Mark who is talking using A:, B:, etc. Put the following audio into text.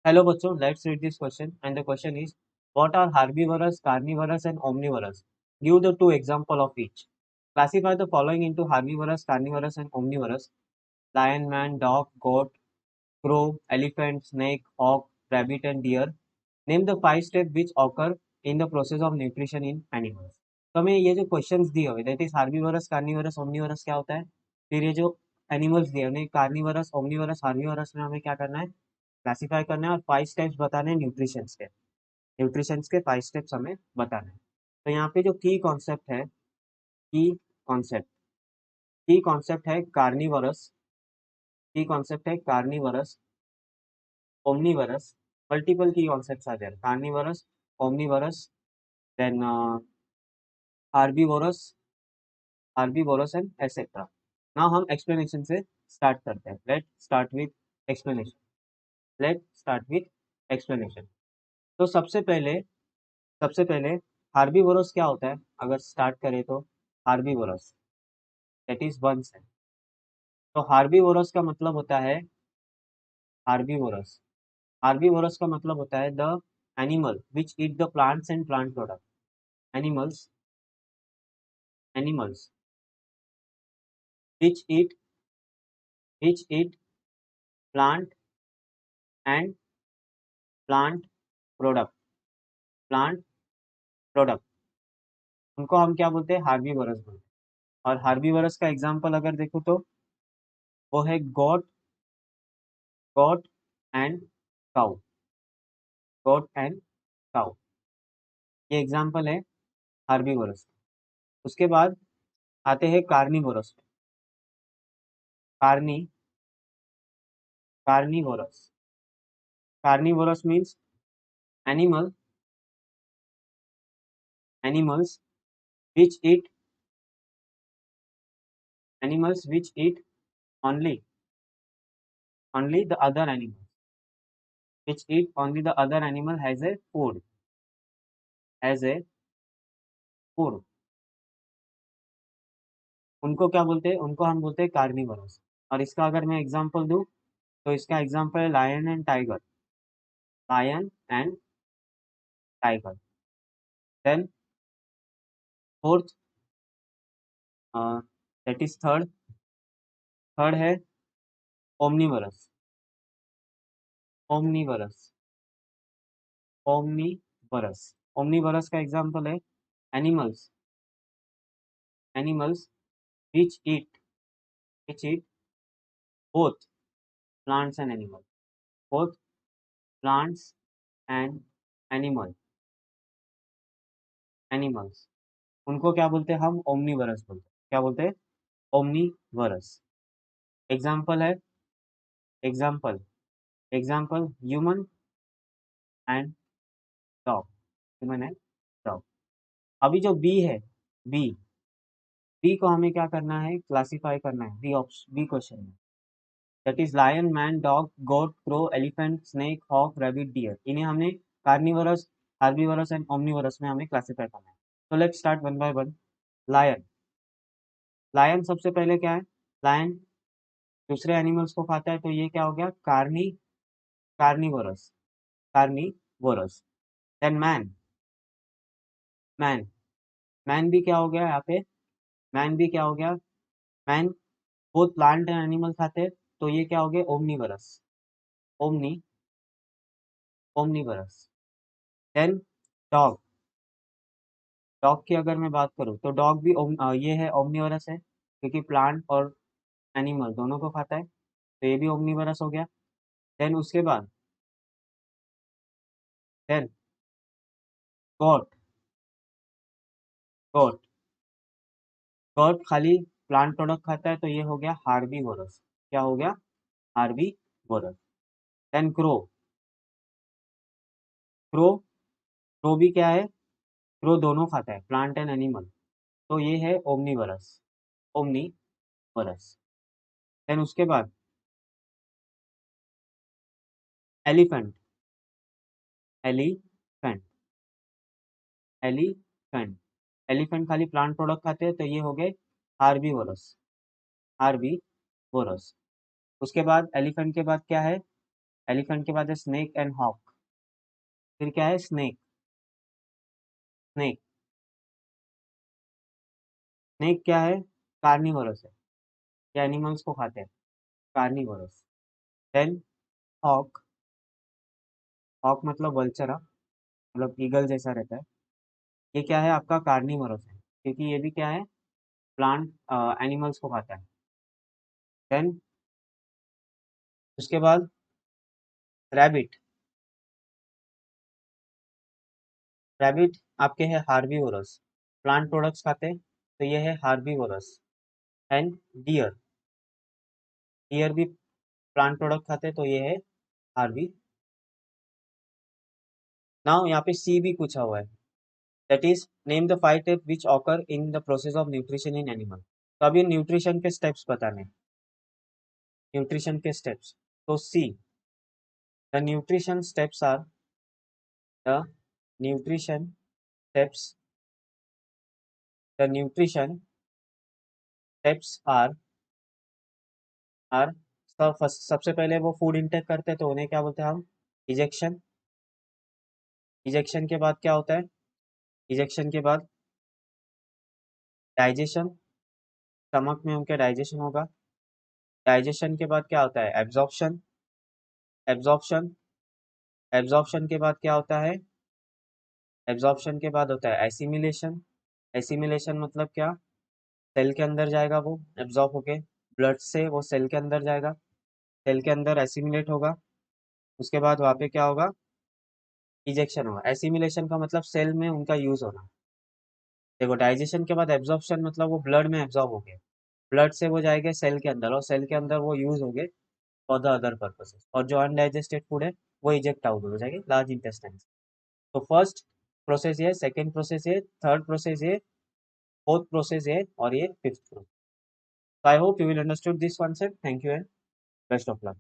A: Hello बच्चों, let's read this question and the question is what are herbivorous, carnivorous and omnivorous? Give the two example of each. Classify the following into herbivorous, carnivorous and omnivorous. Lion, man, dog, goat, crow, elephant, snake, hawk, rabbit and deer. Name the 5 steps which occur in the process of nutrition in animals. तो हमें ये जो questions दिए हुए that is हार्बीवरस carnivorous omnivorous क्या होता है, फिर ये जो एनिमल्स दिए उन्हें कार्निवरस ओमनीवरस हार्बीवरस में हमें क्या करना है, क्लासिफाई करना है और 5 स्टेप्स बताने हैं न्यूट्रिशंस के 5 स्टेप्स हमें बताने हैं। तो यहाँ पे जो कॉन्सेप्ट की कॉन्सेप्ट है कार्निवरस ओमनीवरस, मल्टीपल की कॉन्सेप्ट्स आ जाए carnivorous omnivorous then herbivorous herbivorous and etcetera. Now हम एक्सप्लेनेशन से स्टार्ट करते हैं। Let start with explanation. तो सबसे पहले हार्बीवोरस क्या होता है, अगर स्टार्ट करें तो हार्बीवोरस दैट इज वन से। तो हार्बीवोरस का मतलब होता है हार्बीवोरस हार्बीवोरस का मतलब होता है the animal which eat the plants and plant product. Animals animals which eat plant and plant product plant product उनको हम क्या बोलते हैं, हार्बीवोरस बोलते हैं। और हार्बीवोरस का एग्जांपल अगर देखो तो वो है got and cow got and cow, ये एग्जांपल है हार्बीवोरस। उसके बाद आते हैं कार्निवोरस पे। Carney carnivorous carnivorous means animal animals which eat animals which eat only only the other animal which eat only the other animal as a food। उनको क्या बोलते हैं, उनको हम बोलते हैं कार्निवोरस। और इसका अगर मैं एग्जांपल दूं तो इसका एग्जांपल है lion and tiger. Then fourth that is third है ओमनीवरस ओमनीवरस ओमनीवरस ओमनीवरस का एग्जांपल है animals animals which eat both plants and animal both plants and animal animals उनको क्या बोलते हैं, हम ओमनीवरस बोलते हैं। क्या बोलते हैं, ओमनीवरस। एग्जाम्पल है example example human and dog human and dog. अभी जो बी बी को हमें क्या करना है, क्लासिफाई करना है बी क्वेश्चन में। That is lion man dog goat crow elephant snake hawk rabbit deer. इन्हें हमने कार्निवरस हार्बीवरस एंड ओमनीवरस में हमें क्लासिफाई करना है। तो let's start one by one. Lion lion सबसे पहले क्या है, लायन दूसरे एनिमल्स को खाता है तो ये क्या हो गया, carnivorous carnivorous. Then man man भी क्या हो गया यहाँ पे, मैन भी क्या हो गया, man both plant and animal खाते हैं तो ये क्या हो गया, omnivorous omni omnivorous. Then dog dog की अगर मैं बात करूँ तो डॉग भी ये है ओमनीवरस है क्योंकि प्लांट और एनिमल दोनों को खाता है तो ये भी ओमनीवरस हो गया। देन उसके बाद देन गॉट गॉट गॉट खाली प्लांट प्रोडक्ट खाता है तो ये हो गया हार्बीवोरस। क्या हो गया, हार्बीवोरस। देन क्रो क्रो भी क्या है, क्रो दोनों खाता है प्लांट एंड एनिमल तो ये है ओमनीवरस। देन उसके बाद एलिफेंट एलिफेंट एलिफेंट एलिफेंट खाली प्लांट प्रोडक्ट खाते हैं तो ये हो गए हार्बीवोरस हार्बीवोरस। उसके बाद एलिफेंट के बाद क्या है, एलिफेंट के बाद है स्नेक एंड हॉक। फिर क्या है? स्नेक। स्नेक स्नेक क्या है? कार्निवोरस है, ये एनिमल्स को खाते हैं, कार्निवोरस। Then hoc. हॉक मतलब वल्चरा, मतलब ईगल जैसा रहता है। ये क्या है? आपका कार्निवोरस है, क्योंकि ये भी क्या है? प्लांट एनिमल्स को खाता है। देन उसके बाद रैबिट। रैबिट आपके है हार्बीवोरस, प्लांट प्रोडक्ट्स खाते हैं, तो ये है हार्बीवोरस। And deer. डियर भी प्लांट प्रोडक्ट खाते हैं, तो ये है हार्बी। नाउ यहाँ पे सी भी पूछा हुआ है, that is name the 5 step which occur in the process of nutrition in animal. तो अभी न्यूट्रिशन के स्टेप्स बताने, न्यूट्रिशन के स्टेप्स। तो see, the nutrition steps are, the nutrition steps, the nutrition steps are सबसे पहले वो फूड इंटेक करते हैं, तो उन्हें क्या बोलते हैं हम? इजेक्शन। इजेक्शन के बाद क्या होता है? इजेक्शन के बाद डाइजेशन, स्टमक में उनके डाइजेशन होगा। डाइजेशन के बाद क्या होता है? एब्जॉर्प्शन। एब्जॉर्प्शन एब्जॉर्प्शन के बाद क्या होता है? एब्जॉर्प्शन के बाद होता है एसिमिलेशन। एसिमिलेशन मतलब क्या? सेल के अंदर जाएगा वो, एब्जॉर्ब होके ब्लड से वो सेल के अंदर जाएगा, सेल के अंदर एसिमिलेट होगा। उसके बाद वहाँ पे क्या होगा? इजेक्शन होगा। एसिमिलेशन का मतलब सेल में उनका यूज होना। देखो, डाइजेशन के बाद एब्जॉर्प्शन मतलब वो ब्लड में एब्जॉर्ब हो गए, ब्लड से वो जाएंगे सेल के अंदर, और सेल के अंदर वो यूज हो गए फॉर द अदर पर्पसेस, और जो अनडाइजेस्टेड फूड है वो इजेक्ट आउट हो जाएंगे लार्ज इंटेस्टाइन। तो फर्स्ट प्रोसेस ये, सेकेंड प्रोसेस ये, थर्ड प्रोसेस ये, फोर्थ प्रोसेस ये, और ये fifth process. So I hope you will understood this concept. Thank you and best of luck.